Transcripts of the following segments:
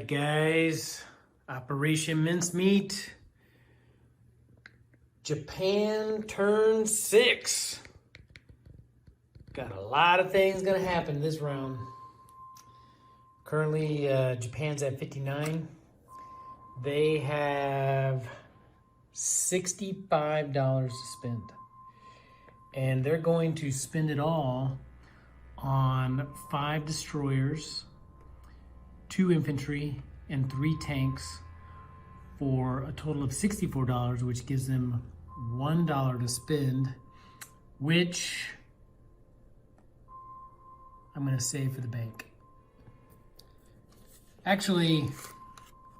guys, Operation Mincemeat. Japan turns 6. Got a lot of things gonna happen this round. Currently, Japan's at 59. They have $65 to spend. And they're going to spend it all on 5 destroyers, 2 infantry, and 3 tanks for a total of $64, which gives them $1 to spend, which I'm gonna save for the bank. Actually,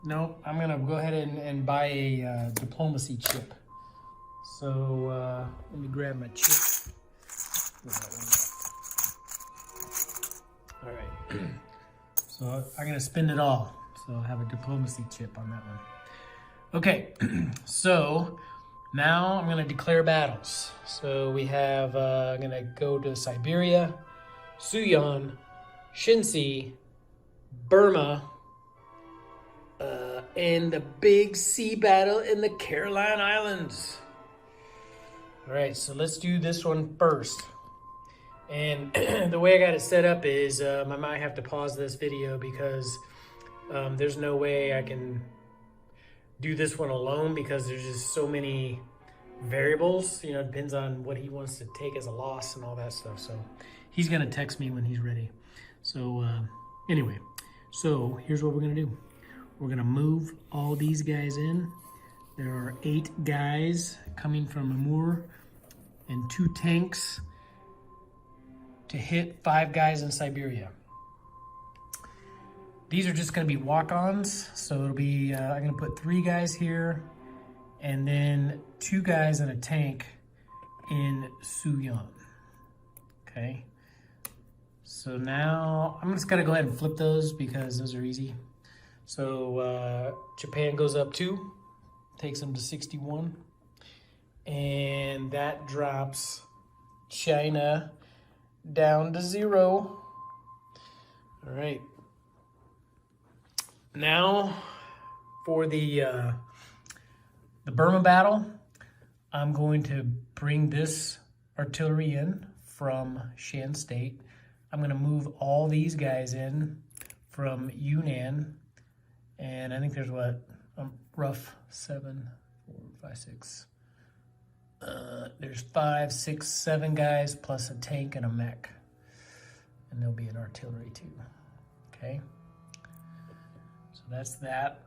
no, I'm gonna go ahead and buy a diplomacy chip. So let me grab my chip. All right, so I'm gonna spend it all. So I'll have a diplomacy chip on that one. Okay, so now I'm gonna declare battles. So we have, I'm gonna go to Siberia, Suyon, Shinsi, Burma, and the big sea battle in the Caroline Islands. All right, so let's do this one first. And the way I got it set up is I might have to pause this video because there's no way I can do this one alone because there's just so many variables. You know, it depends on what he wants to take as a loss and all that stuff. So he's gonna text me when he's ready. So anyway, so here's what we're gonna do. We're gonna move all these guys in. There are 8 guys coming from Amur and 2 tanks to hit 5 guys in Siberia. These are just gonna be walk-ons. So it'll be, I'm gonna put 3 guys here and then 2 guys in a tank in Suyon, okay? So now I'm just gonna go ahead and flip those because those are easy. So Japan goes up 2, takes them to 61. And that drops China down to 0. All right. Now for the Burma battle, I'm going to bring this artillery in from Shan State. I'm going to move all these guys in from Yunnan, and I think there's what, rough 7, 4, 5, 6. There's 5, 6, 7 guys plus a tank and a mech, and there'll be an artillery too. Okay, so that's that.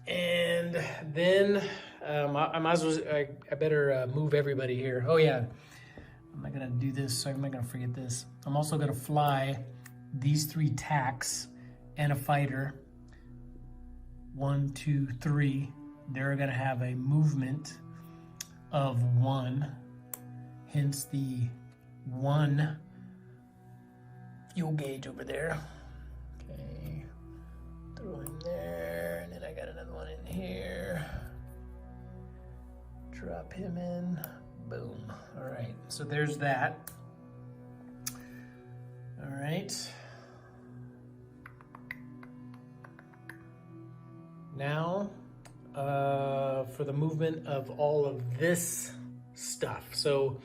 And then I might as well, I better move everybody here. Oh yeah, I'm not gonna do this, so I'm not gonna forget this. I'm also gonna fly these 3 tacks and a fighter. 1, 2, 3. They're gonna have a movement of 1, hence the 1 fuel gauge over there. Okay, throw him there, and then I got another one in here. Drop him in, boom. All right, so there's that. All right. Now, for the movement of all of this stuff. So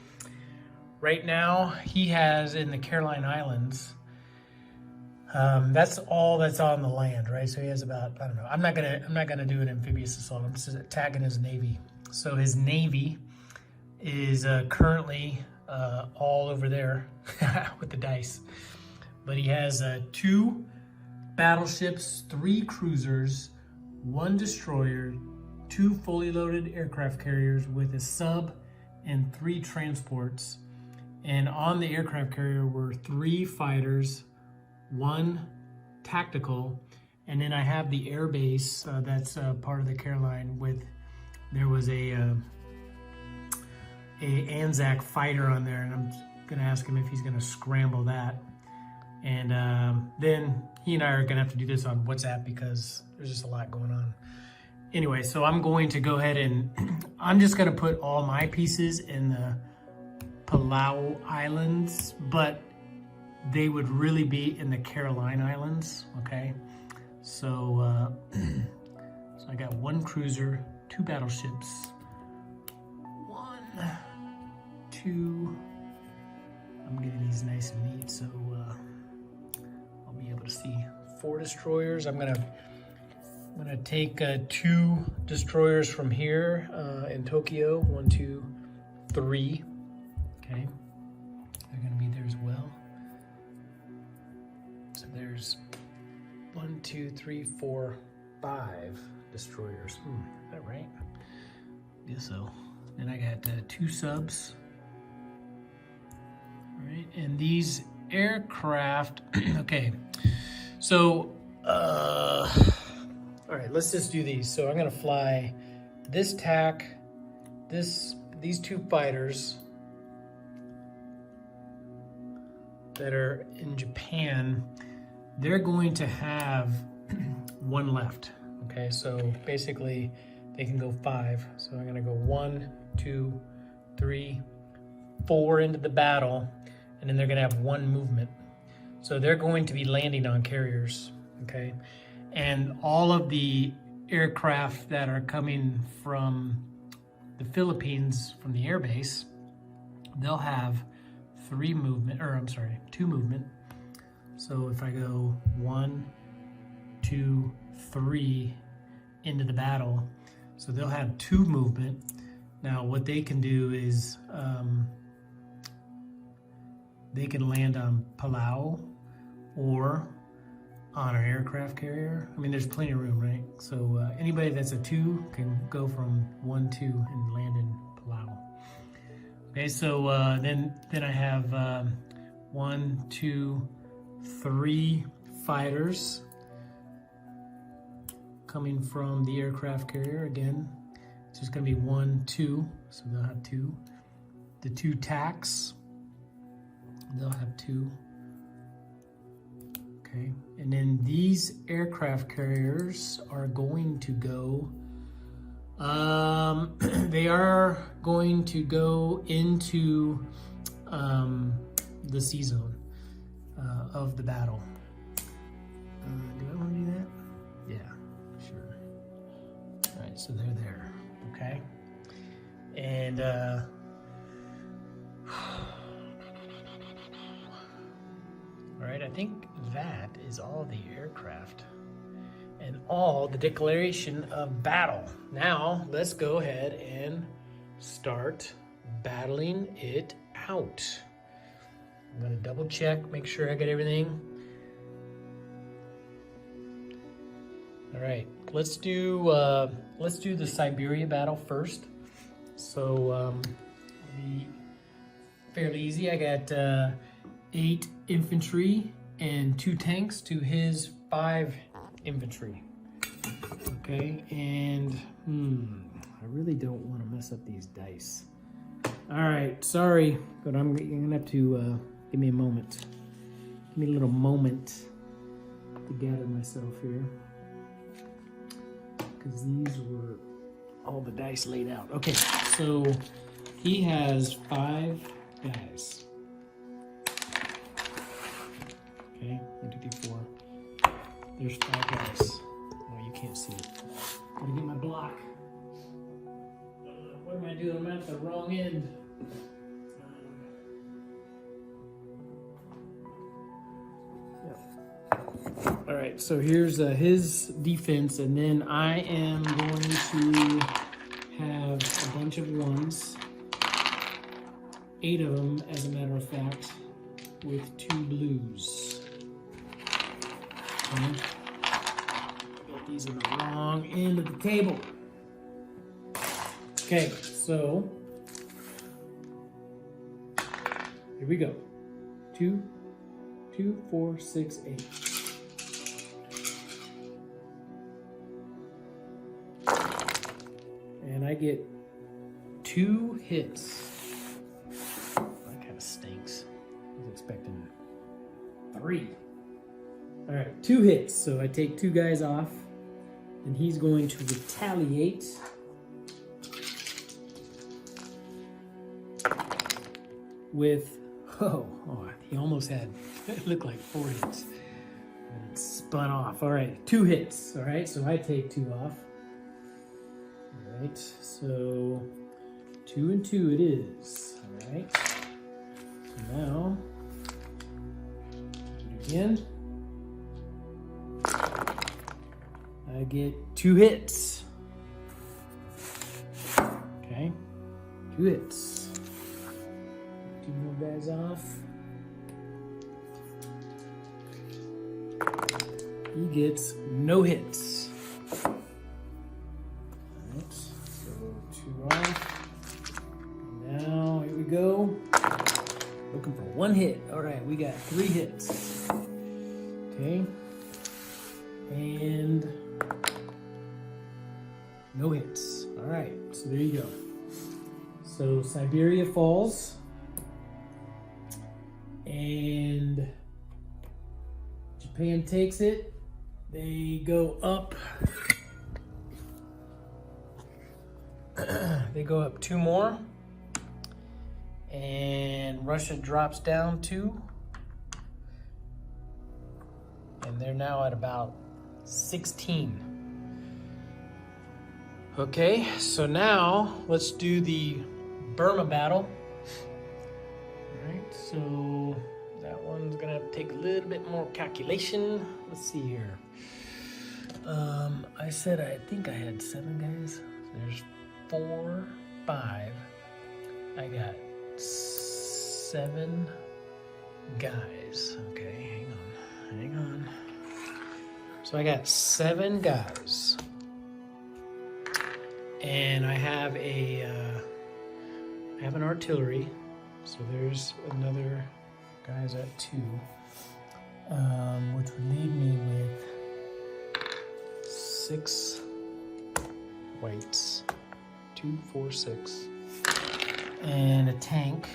right now he has in the Caroline Islands, that's all that's on the land, right? So he has about, I don't know, I'm not gonna do an amphibious assault. I'm just attacking his navy. So his navy is currently all over there with the dice, but he has 2 battleships, 3 cruisers, 1 destroyer, 2 fully loaded aircraft carriers with a sub and 3 transports. And on the aircraft carrier were 3 fighters, 1 tactical, and then I have the air base that's part of the Caroline with, there was a Anzac fighter on there, and I'm gonna ask him if he's gonna scramble that. And then he and I are gonna have to do this on WhatsApp because there's just a lot going on. Anyway, so I'm going to go ahead and I'm just gonna put all my pieces in the Palau Islands, but they would really be in the Caroline Islands, okay? So, so I got 1 cruiser, 2 battleships, 1, 2. I'm getting these nice and neat, so I'll be able to see 4 destroyers. I'm gonna take 2 destroyers from here in Tokyo. 1, 2, 3. Okay, they're gonna be there as well. So there's 1, 2, 3, 4, 5 destroyers. Is that right? Guess so. Then I got 2 subs. All right, and these aircraft. Okay, so all right, let's just do these. So I'm gonna fly this TAC, these 2 fighters that are in Japan. They're going to have 1 left. Okay, so basically they can go 5. So I'm gonna go 1, 2, 3, 4 into the battle, and then they're gonna have 1 movement. So they're going to be landing on carriers, okay? And all of the aircraft that are coming from the Philippines, from the airbase, they'll have 2 movement. So if I go 1, 2, 3 into the battle, so they'll have 2 movement. Now what they can do is they can land on Palau or on an aircraft carrier. I mean, there's plenty of room, right? So anybody that's a 2 can go from 1, 2 and land in Palau. Okay, so then I have 1, 2, 3 fighters coming from the aircraft carrier. Again, it's just gonna be 1, 2, so they'll have 2. The 2 TACs, they'll have 2. Okay, and then these aircraft carriers are going to go, they are going to go into the C zone of the battle. Do I want to do that? Yeah, sure. All right, so they're there, okay? And all right, I think that is all the aircraft and all the declaration of battle. Now, let's go ahead and start battling it out. I'm gonna double check, make sure I got everything. All right, let's do the Siberia battle first. So it'll be fairly easy. I got 8 infantry and 2 tanks to his 5 infantry. Okay, and I really don't want to mess up these dice. All right, sorry, but you're gonna have to give me a moment. Give me a little moment to gather myself here, because these were all the dice laid out. Okay, so he has 5 guys. Okay, 1, 2, 3, 4. There's 5 guys. Oh, you can't see it. Gotta get my block. What am I doing? I'm at the wrong end. All right, so here's his defense, and then I am going to have a bunch of 1s, 8 of them, as a matter of fact, with 2 blues. Okay. Got these on the wrong end of the table. Okay, so here we go. 2, 4, 6, 8. And I get 2 hits. That kind of stinks. I was expecting 3. All right, 2 hits. So I take 2 guys off, and he's going to retaliate with, he almost had, it looked like 4 hits. And it gone off. All right, 2 hits. All right, so I take 2 off. All right, so 2 and 2 it is. All right, so now do it again. I get 2 hits. Okay, 2 hits. 2 more guys off. He gets no hits. All right, so 2 off. Now here we go. Looking for 1 hit. All right, we got 3 hits. Okay, and no hits. All right, so there you go. So Siberia falls, and Japan takes it. They go up. They go up 2 more, and Russia drops down 2, and they're now at about 16. Okay, so now let's do the Burma battle. All right, so that one's gonna take a little bit more calculation. Let's see here. I said I think I had 7 guys. There's 4, 5. I got 7 guys. Okay, hang on. So I got 7 guys. And I have an artillery, so there's another guy's at 2, which would leave me with 6 whites, 2, 4, 6, and a tank,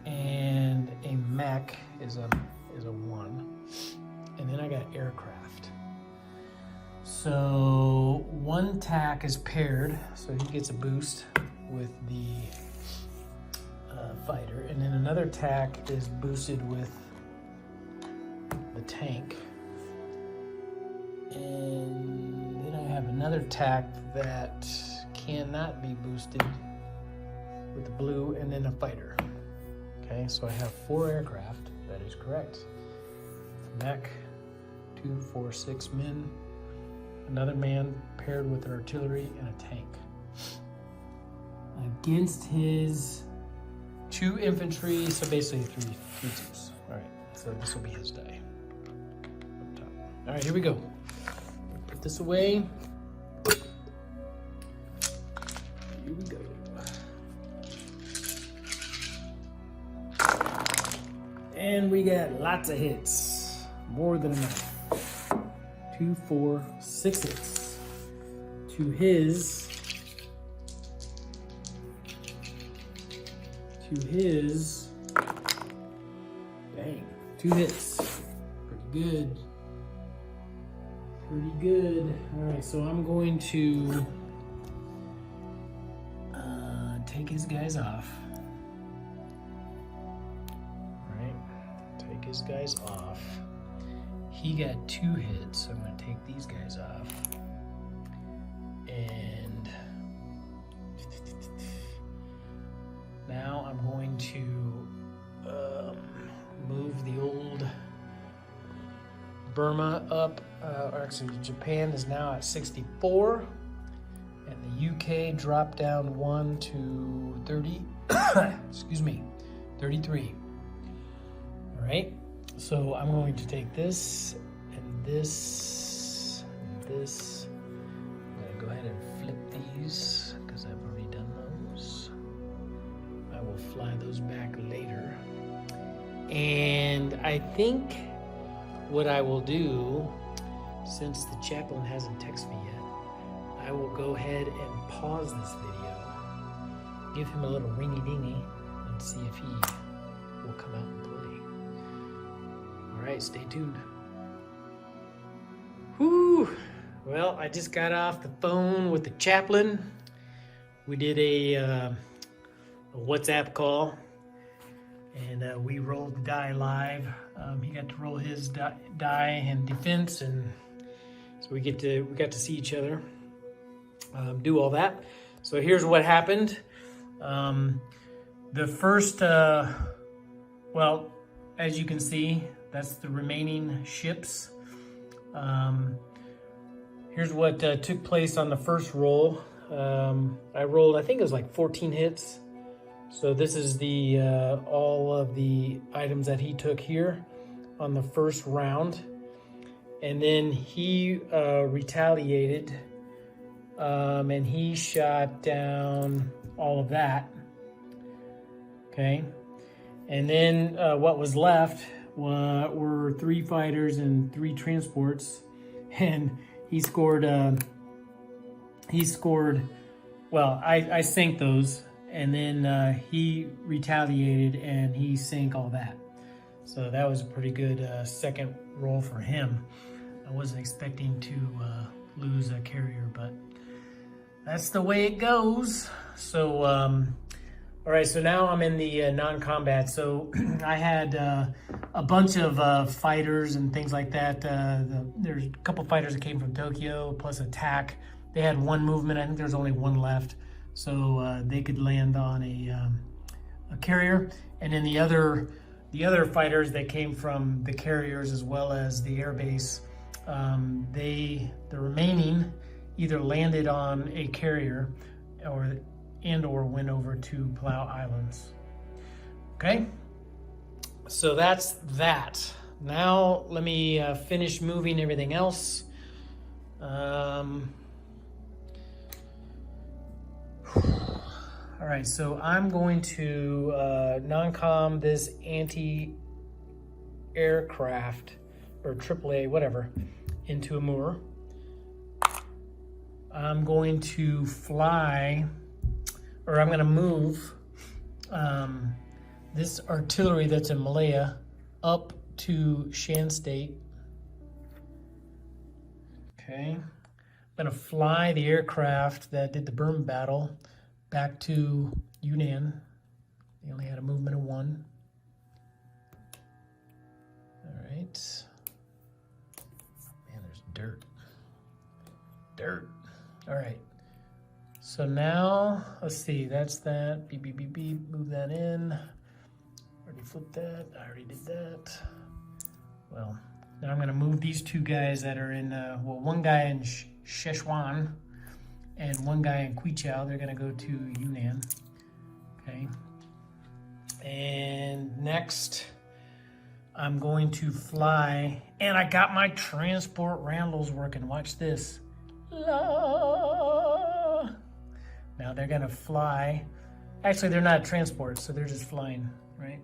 and a mech is a 1, and then I got aircraft. So 1 tac is paired, so he gets a boost with the fighter, and then another tac is boosted with the tank, and then I have another tac that cannot be boosted with the blue, and then a fighter. Okay, so I have 4 aircraft. That is correct. Mech, 2, 4, 6 men. Another man paired with artillery and a tank. Against his 2 infantry, so basically 3 twos. All right, so this will be his die. Up top. All right, here we go. Put this away. Here we go. And we got lots of hits. More than enough. 2, 4, 6 hits. To his. Bang. 2 hits. Pretty good. Pretty good. All right, so I'm going to take his guys off. All right, take his guys off. He got 2 hits, so I'm going to take these guys off. And now I'm going to move the old Burma up. Or actually, Japan is now at 64. And the UK dropped down 1 to 30. Excuse me, 33. All right. So I'm going to take this and this and this. I'm going to go ahead and flip these because I've already done those. I will fly those back later. And I think what I will do, since the chaplain hasn't texted me yet, I will go ahead and pause this video, give him a little ringy-dingy, and see if he will come out and play. All right, stay tuned. Whew. Well, I just got off the phone with the chaplain. We did a WhatsApp call. and we rolled the die live. He got to roll his die in defense, and so we got to see each other do all that. So here's what happened. The first, well, as you can see, that's the remaining ships. Here's what took place on the first roll. I rolled, I think it was like 14 hits. So this is the all of the items that he took here on the first round. And then he retaliated, and he shot down all of that. Okay. And then what was left were 3 fighters and 3 transports. And he scored, well, I sank those. And then he retaliated and he sank all that. So that was a pretty good second roll for him. I wasn't expecting to lose a carrier, but that's the way it goes. So, all right, so now I'm in the non-combat. So I had a bunch of fighters and things like that. There's a couple fighters that came from Tokyo, plus attack. They had 1 movement. I think there's only 1 left. So they could land on a carrier. And then the other fighters that came from the carriers as well as the airbase, the remaining either landed on a carrier or went over to Palau Islands. Okay, so that's that. Now let me finish moving everything else. All right, so I'm going to non-com this anti-aircraft or AAA, whatever, into a moor. I'm going to fly, or I'm going to move this artillery that's in Malaya up to Shan State. Okay, I'm going to fly the aircraft that did the Burma battle back to Yunnan. They only had a movement of 1. All right. Man, there's dirt. Dirt. All right. So now, let's see, that's that. Beep, beep, beep, beep. Move that in. Already flipped that. I already did that. Well, now I'm going to move these 2 guys that are in, well, 1 guy in Sichuan and 1 guy in Quichao. They're going to go to Yunnan. Okay. And next, I'm going to fly, and I got my transport Randalls working. Watch this. La. Now they're going to fly. Actually, they're not transport, so they're just flying, right?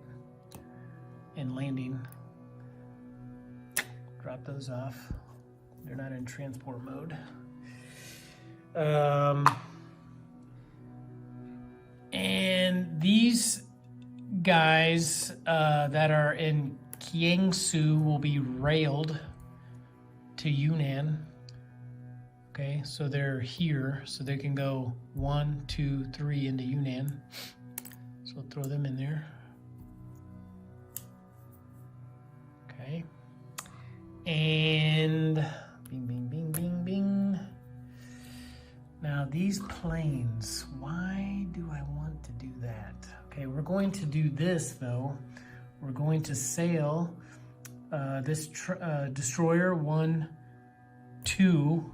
And landing. Drop those off. They're not in transport mode. And these guys that are in Kiangsu will be railed to Yunnan. Okay, so they're here, so they can go 1, 2, 3 into Yunnan. So we'll throw them in there. Okay. And bing, bing, bing, bing, bing. Now these planes, why do I want to do that? Okay, we're going to do this though. We're going to sail this destroyer 1, 2,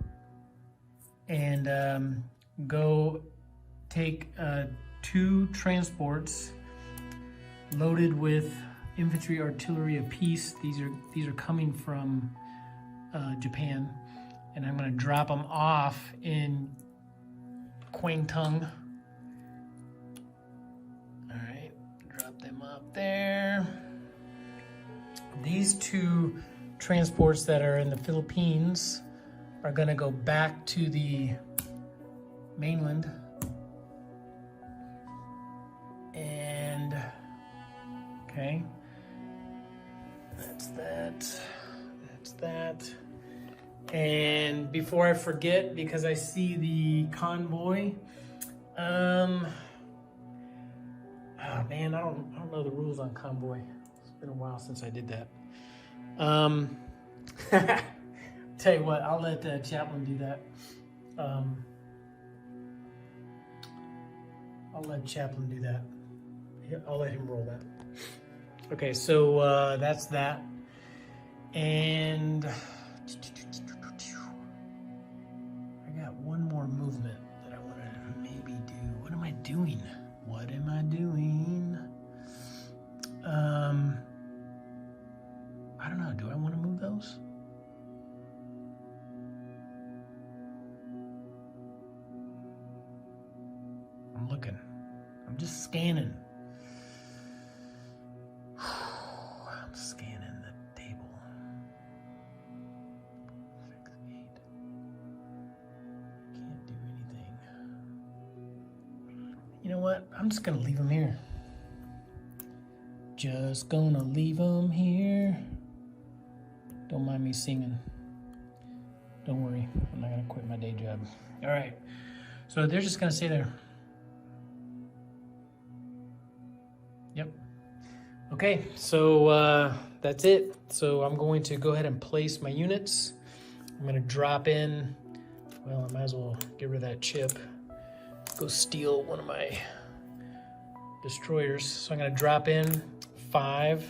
and go take 2 transports loaded with infantry artillery apiece. These are coming from Japan, and I'm going to drop them off in Kwangtung. All right, drop them up there. These 2 transports that are in the Philippines are going to go back to the mainland. And, okay, that's that, that's that. And before I forget, because I see the convoy, oh man, man, I don't know the rules on convoy. It's been a while since I did that. Tell you what, I'll let Chaplain do that. I'll let Chaplain do that. I'll let him roll that. Okay, so that's that. And I got one more movement that I want to maybe do. What am I doing? What am I doing? I don't know. Do I want to move those? I'm looking. I'm just scanning. I'm scanning the table. 6, 8. Can't do anything. You know what? I'm just gonna leave them here. Just gonna leave them here. Don't mind me singing. Don't worry, I'm not gonna quit my day job. All right, so they're just gonna stay there. Yep. Okay, so that's it. So I'm going to go ahead and place my units. I'm gonna drop in, well, I might as well get rid of that chip. Go steal one of my destroyers. So I'm gonna drop in 5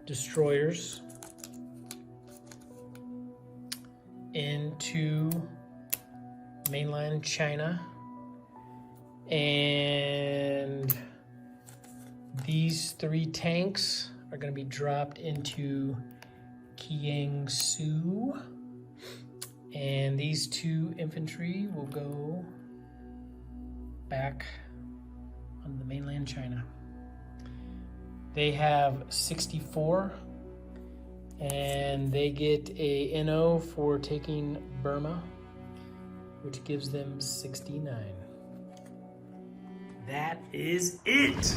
destroyers into mainland China, and these 3 tanks are going to be dropped into Kiangsu, and these 2 infantry will go back on the mainland China. They have 64, and they get a NO for taking Burma, which gives them 69. That is it.